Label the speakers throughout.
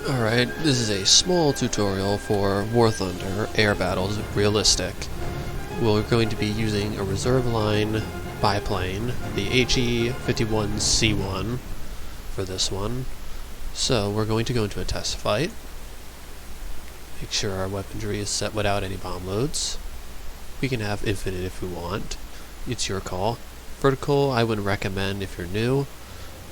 Speaker 1: Alright, this is a small tutorial for War Thunder Air Battles Realistic. We're going to be using a reserve line biplane, the HE-51C1 for this one. So we're going to go into a test fight. Make sure our weaponry is set without any bomb loads. We can have infinite if we want. It's your call. Vertical I wouldn't recommend if you're new.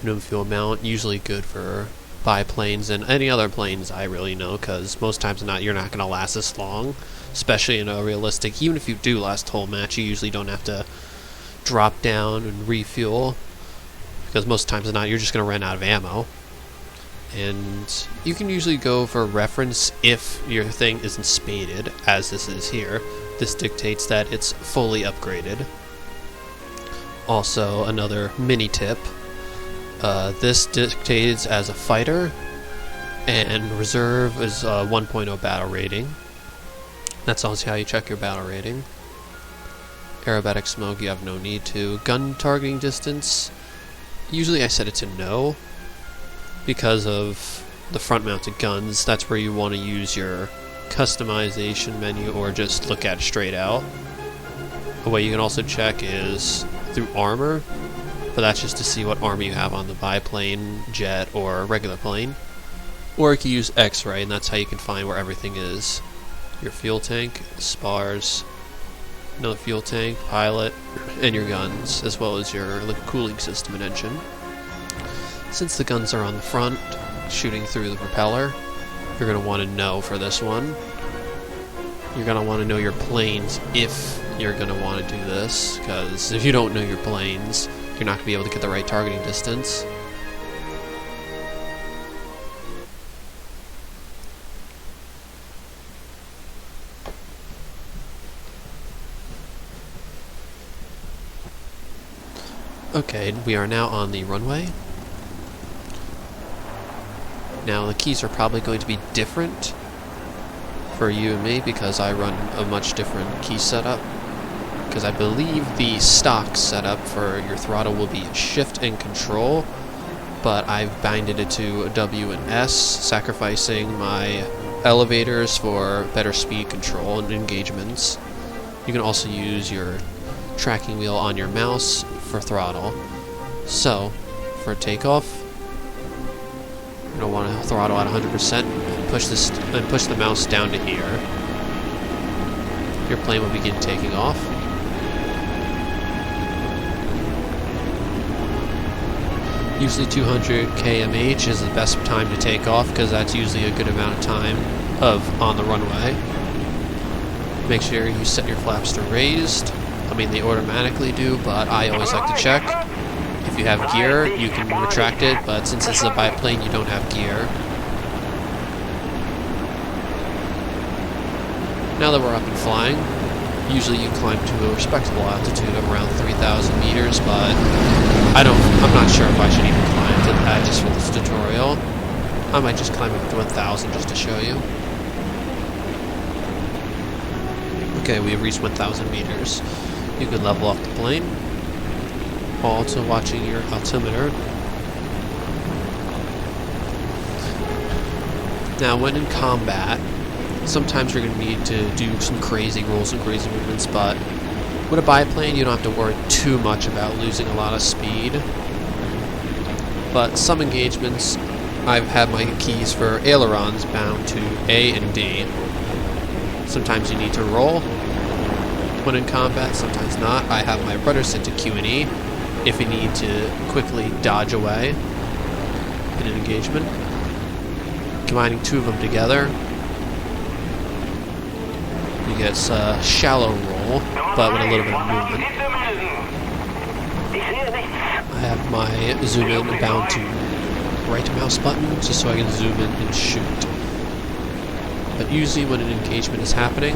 Speaker 1: Minimum fuel amount, usually good for biplanes and any other planes I really know, because most times you're not going to last this long, especially in a realistic. Even if you do last the whole match, you usually don't have to drop down and refuel, because most times you're just going to run out of ammo. And you can usually go for reference if your thing isn't spaded, as this is here. This dictates that it's fully upgraded. Also, another mini tip. This dictates as a fighter, and reserve is 1.0 battle rating. That's also how you check your battle rating. Aerobatic smoke, you have no need to. Gun targeting distance, usually I set it to no, because of the front-mounted guns. That's where you want to use your customization menu, or just look at it straight out. A way you can also check is through armor, but that's just to see what armor you have on the biplane, jet, or regular plane. Or you can use X-ray, and that's how you can find where everything is. Your fuel tank, spars, another fuel tank, pilot, and your guns, as well as your liquid cooling system and engine. Since the guns are on the front, shooting through the propeller, you're going to want to know for this one. You're going to want to know your planes if you're going to want to do this, because if you don't know your planes, you're not going to be able to get the right targeting distance. Okay, we are now on the runway. Now the keys are probably going to be different for you and me, because I run a much different key setup. Because I believe the stock setup for your throttle will be shift and control, but I've binded it to W and S, sacrificing my elevators for better speed control and engagements. You can also use your tracking wheel on your mouse for throttle. So, for takeoff, you're going to want to throttle at 100% and push the mouse down to here. Your plane will begin taking off. Usually 200 kmh is the best time to take off, because that's usually a good amount of time on the runway. Make sure you set your flaps to raised. I mean, they automatically do, but I always like to check. If you have gear, you can retract it, but since this is a biplane, you don't have gear. Now that we're up and flying, usually you climb to a respectable altitude of around 3,000 meters, but I'm not sure if I should even climb to that just for this tutorial. I might just climb up to 1,000 just to show you. Okay, we have reached 1,000 meters. You can level off the plane. Also watching your altimeter. Now, when in combat, sometimes you're going to need to do some crazy rolls and crazy movements, but with a biplane, you don't have to worry too much about losing a lot of speed. But some engagements, I've had my keys for ailerons bound to A and D. Sometimes you need to roll when in combat, sometimes not. I have my rudder set to Q and E if you need to quickly dodge away in an engagement. Combining two of them together, you get a shallow roll, but with a little bit of movement. I have my zoom in bound to right mouse button, just so I can zoom in and shoot. But usually when an engagement is happening,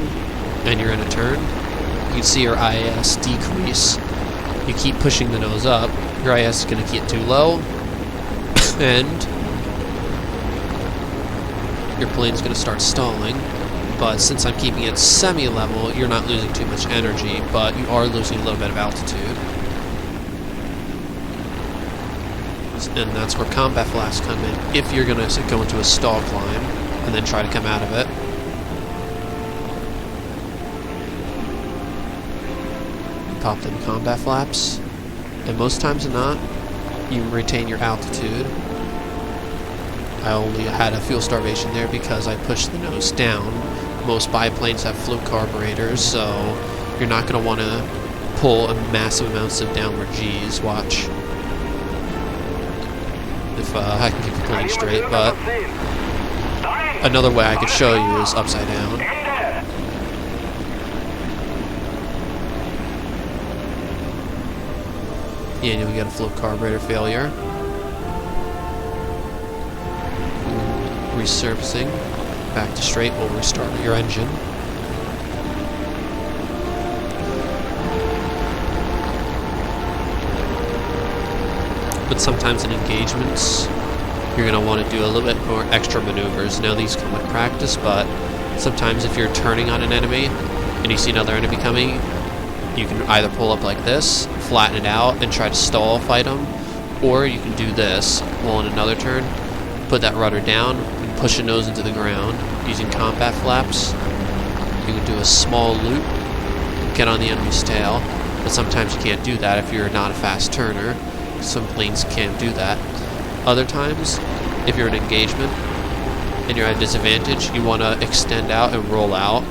Speaker 1: and you're in a turn, you can see your IAS decrease. You keep pushing the nose up, your IAS is going to get too low, and your plane's going to start stalling. But since I'm keeping it semi-level, you're not losing too much energy, but you are losing a little bit of altitude. And that's where combat flasks come in, if you're going to go into a stall climb and then try to come out of it. Pop them combat flaps, and most times than not, you retain your altitude. I only had a fuel starvation there because I pushed the nose down. Most biplanes have float carburetors, so you're not going to want to pull massive amounts of downward G's. Watch. If I can keep the plane straight, but another way I could show you is upside down. And you'll get a float carburetor failure. Resurfacing. Back to straight will restart your engine. But sometimes in engagements, you're going to want to do a little bit more extra maneuvers. Now these come with practice, but sometimes if you're turning on an enemy and you see another enemy coming, you can either pull up like this, flatten it out, and try to stall fight them, or you can do this, while in another turn, put that rudder down, and push your nose into the ground using combat flaps. You can do a small loop, get on the enemy's tail, but sometimes you can't do that if you're not a fast turner. Some planes can't do that. Other times, if you're in engagement and you're at a disadvantage, you want to extend out and roll out,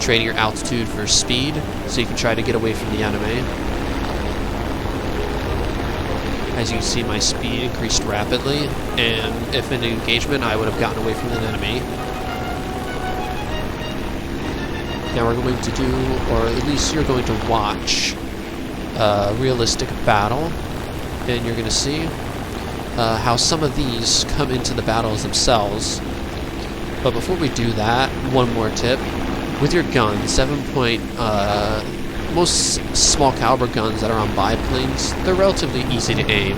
Speaker 1: trading your altitude for speed, so you can try to get away from the enemy. As you can see, my speed increased rapidly, and if in an engagement, I would have gotten away from an enemy. Now we're going to do, or at least you're going to watch, a realistic battle, and you're going to see how some of these come into the battles themselves. But before we do that, one more tip. With your gun, most small caliber guns that are on biplanes, they're relatively easy to aim.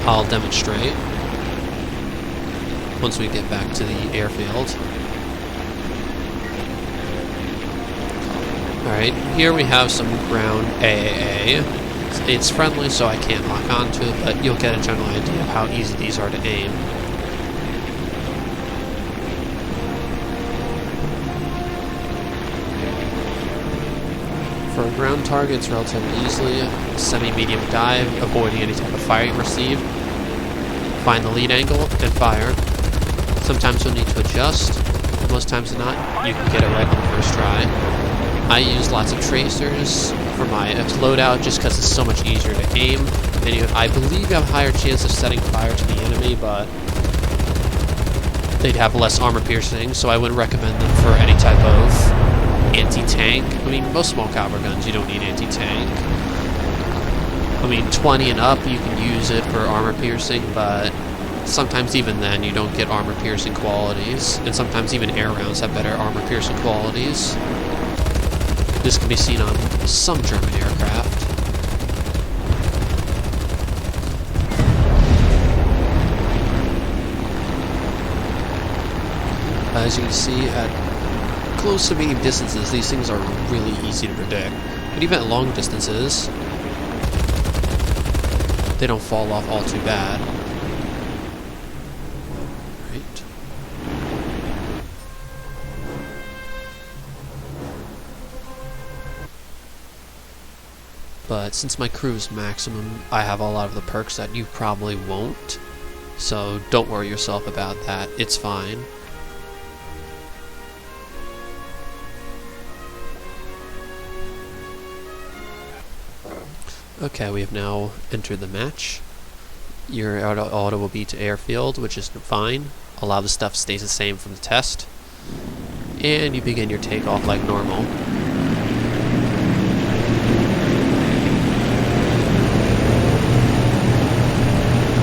Speaker 1: I'll demonstrate once we get back to the airfield. Alright, here we have some ground AAA. It's friendly, so I can't lock onto it, but you'll get a general idea of how easy these are to aim. For a ground target, it's relatively easily. Semi-medium dive, avoiding any type of fire you receive. Find the lead angle, and fire. Sometimes you'll need to adjust. Most times than not, you can get it right on the first try. I use lots of tracers for my loadout just because it's so much easier to aim. And I believe you have a higher chance of setting fire to the enemy, but they'd have less armor piercing, so I wouldn't recommend them for any type of anti-tank. I mean, most small caliber guns, you don't need anti-tank. I mean, 20 and up, you can use it for armor piercing, but sometimes even then, you don't get armor piercing qualities. And sometimes even air rounds have better armor piercing qualities. This can be seen on some German aircraft. As you can see, at close to medium distances, these things are really easy to predict. But even at long distances, they don't fall off all too bad. Right. But since my cruise maximum, I have a lot of the perks that you probably won't. So don't worry yourself about that. It's fine. Okay, we have now entered the match. Your auto will be to airfield, which is fine. A lot of the stuff stays the same from the test. And you begin your takeoff like normal.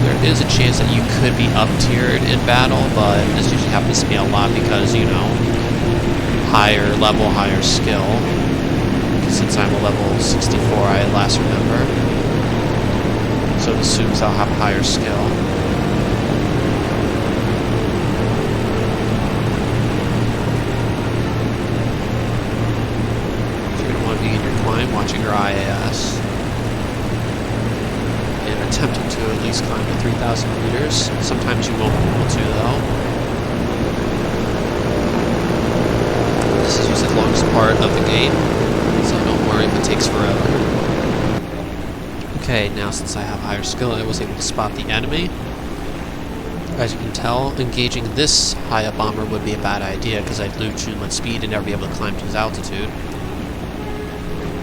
Speaker 1: There is a chance that you could be up-tiered in battle, but this usually happens to me a lot because, you know, higher level, higher skill. Since I'm a level 64, I last remember. So it assumes I'll have a higher skill. So you're going to want to begin your climb, watching your IAS. And attempting to at least climb to 3,000 meters. Sometimes you won't be able to, though. This is usually the longest part of the game, so don't worry if it takes forever. Okay, now since I have higher skill, I was able to spot the enemy. As you can tell, engaging this high-up bomber would be a bad idea because I'd lose too much speed and never be able to climb to his altitude.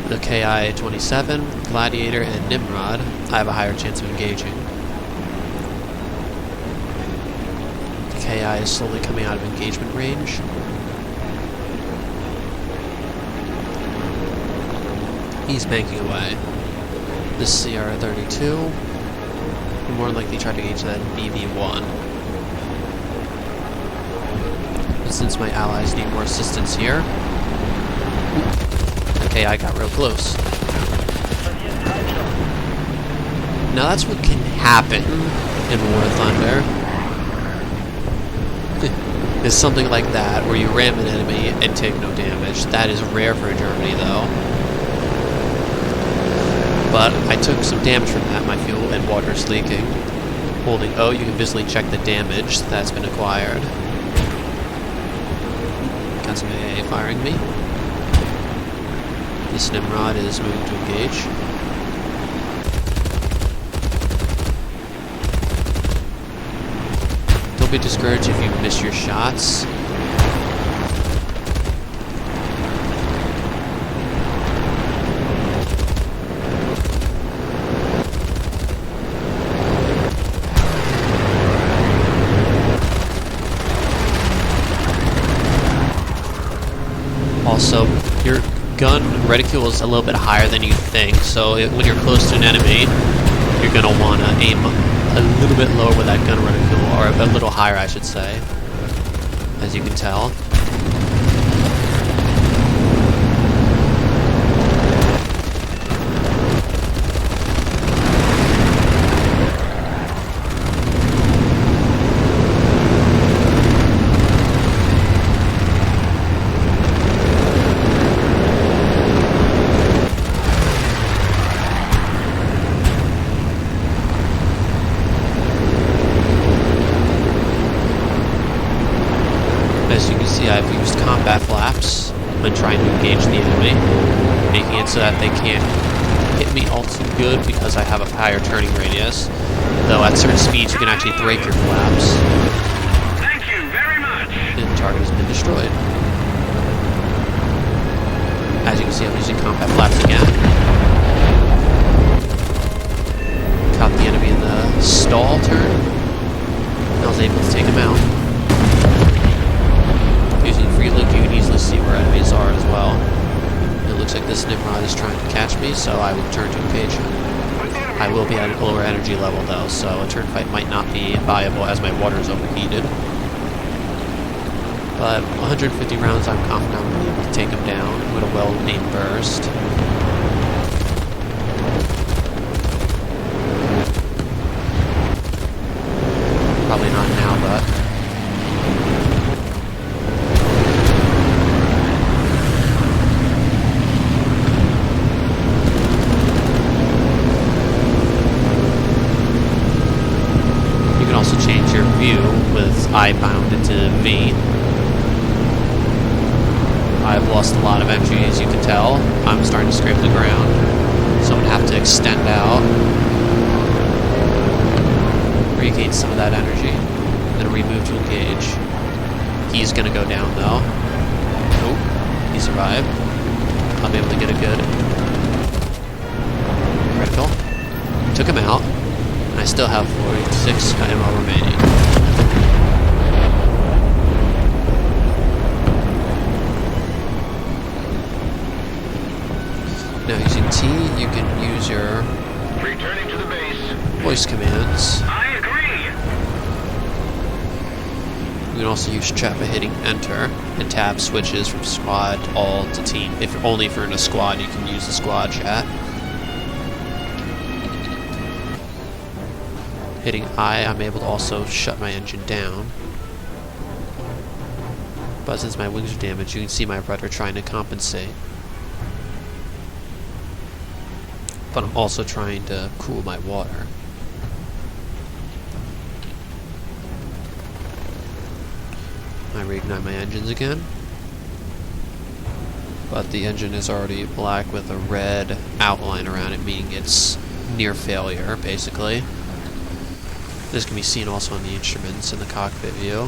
Speaker 1: The Ki-27, Gladiator, and Nimrod, I have a higher chance of engaging. The Ki is slowly coming out of engagement range. He's banking away. This CR-32 will more likely try to engage that BV-1. But since my allies need more assistance here, okay, I got real close. Now that's what can happen in War of Thunder. Is something like that, where you ram an enemy and take no damage. That is rare for Germany, though. But I took some damage from that. My fuel and water is leaking. Holding O, you can visibly check the damage that's been acquired. Got some AA firing me. This Nimrod is moving to engage. Don't be discouraged if you miss your shots. Also, your gun reticule is a little bit higher than you think, so when you're close to an enemy, you're going to want to aim a little bit lower with that gun reticule, or a little higher, I should say, as you can tell. As you can see, I've used combat flaps when trying to engage the enemy, making it so that they can't hit me all too good because I have a higher turning radius. Though at certain speeds you can actually break your flaps.
Speaker 2: Thank you very much.
Speaker 1: And the target has been destroyed. As you can see, I'm using combat flaps again. Caught the enemy in the stall turn. I was able to take him out. Using free look, you can easily see where enemies are as well. It looks like this Nimrod is trying to catch me, so I will turn to engage him. I will be at a lower energy level though, so a turn fight might not be viable as my water is overheated. But 150 rounds, I'm confident I'm going to be able to take him down with a well-aimed burst. Probably not now, but... You can also change your view with I bound into V. I've lost a lot of energy, as you can tell. I'm starting to scrape the ground, so I'm going to have to extend out, regain some of that energy, then remove to engage. He's going to go down, though. Oh, he survived. I'll be able to get a good critical. Took him out, and I still have 46 ammo remaining. Now using T, you can use your
Speaker 2: Returning to the base.
Speaker 1: voice commands.
Speaker 2: I agree.
Speaker 1: You can also use chat by hitting enter, and tab switches from squad, all to team. If only if you're in a squad, you can use the squad chat. Hitting I, I'm able to also shut my engine down. But since my wings are damaged, you can see my rudder trying to compensate. But I'm also trying to cool my water. I reignite my engines again. But the engine is already black with a red outline around it, meaning it's near failure, basically. This can be seen also on the instruments in the cockpit view.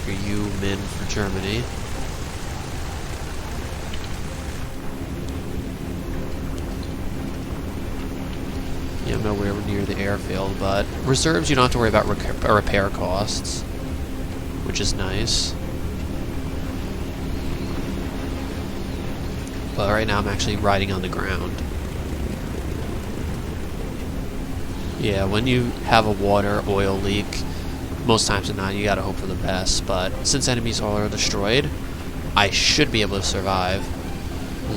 Speaker 1: For you, Min, for Germany. Yeah, I'm nowhere near the airfield, but reserves you don't have to worry about repair costs, which is nice. But right now I'm actually riding on the ground. Yeah, when you have a water oil leak, most times than not, you gotta hope for the best. But since enemies are destroyed, I should be able to survive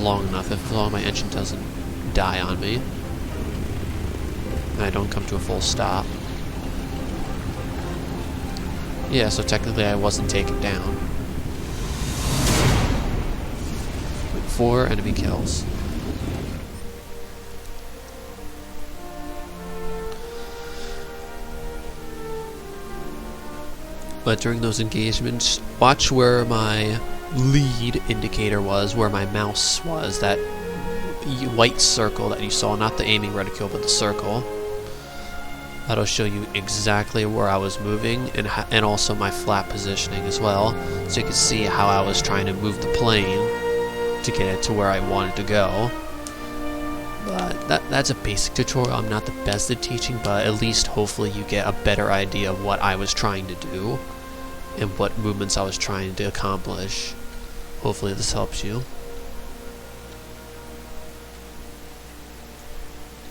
Speaker 1: long enough as long as my engine doesn't die on me. And I don't come to a full stop. Yeah, so technically I wasn't taken down. 4 enemy kills. But during those engagements, watch where my lead indicator was, where my mouse was, that white circle that you saw, not the aiming reticule, but the circle. That'll show you exactly where I was moving, and also my flat positioning as well, so you can see how I was trying to move the plane to get it to where I wanted to go. But that's a basic tutorial. I'm not the best at teaching, but at least hopefully you get a better idea of what I was trying to do and what movements I was trying to accomplish. Hopefully this helps you.